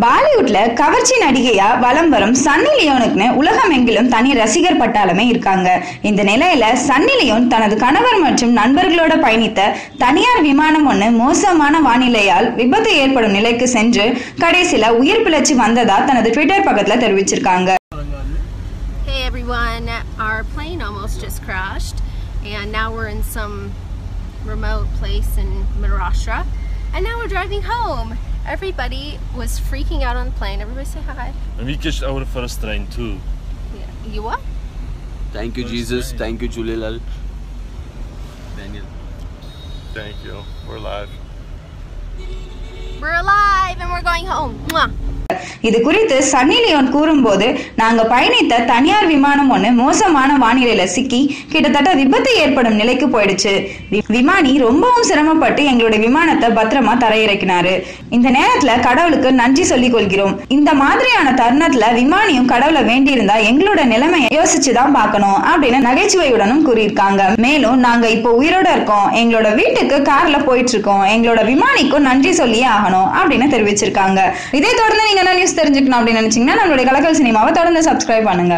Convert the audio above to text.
பாலிவுட்ல கவர்ச்சி நடிகையா வலம் வரும் சன்னி லியோனுக்கு உலகமெங்கிலும் தனி ரசிகர் பட்டாளமே இருக்காங்க. இந்த நிலையில சன்னி லியோன் தனது கணவர் மற்றும் நண்பர்களோட பயணித்த தனியார் விமானம் ஒண்ணு மோசமான வானிலையால் விபத்து ஏற்படும் நிலைக்கு சென்று கடைசியில உயிர் பிழைச்சு வந்ததா தனது ட்விட்டர் பக்கத்துல தெரிவிச்சிருக்காங்க. Hey everyone, our plane almost just crashed and now we're in some remote place in Maharashtra and now we're driving home. Everybody was freaking out on the plane. Everybody say hi. And we catch our first train too. Yeah. You what? Thank you, Jesus. Thank you, Julilal. Daniel. Thank you. We're alive. We're alive and we're going home. Mwah. இது குறித்து Sunny Leon கூறும்போது, நாங்க பயணித்த தனியார் விமானம் ஒண்ணு மோசமான வானிலையில சிக்கி கிட்டத்தட்ட விபத்து ஏற்படும் நிலைக்கு போயிடுச்சு. விமானி ரொம்பவும் சிரமப்பட்டு எங்களுடைய விமானத்தை பத்திரமா தரையிறக்கினாரு. இந்த நேரத்துல கடவுளுக்கு நன்றி சொல்லிக் கொள்கிறோம். இந்த மாதிரியான தருணத்துல விமானியும் கடவுளை வேண்டியிருந்தா எங்களோட நிலைமையை யோசிச்சுதான் பார்க்கணும் அப்படின்னு நகைச்சுவையுடனும் கூறியிருக்காங்க. மேலும் நாங்க இப்போ உயிரோட இருக்கோம், எங்களோட வீட்டுக்கு கார்ல போயிட்டு இருக்கோம், எங்களோட விமானிக்கும் நன்றி சொல்லியே ஆகணும் அப்படின்னு தெரிவிச்சிருக்காங்க. இதே தொடர்ந்து நீங்க நியூஸ் தெரிஞ்சுக்கணும் அப்படின்னு நினைச்சீங்கன்னா நம்மளுடைய கலக்கல் சினிமாவை தொடர்ந்து சப்ஸ்கிரைப் பண்ணுங்க.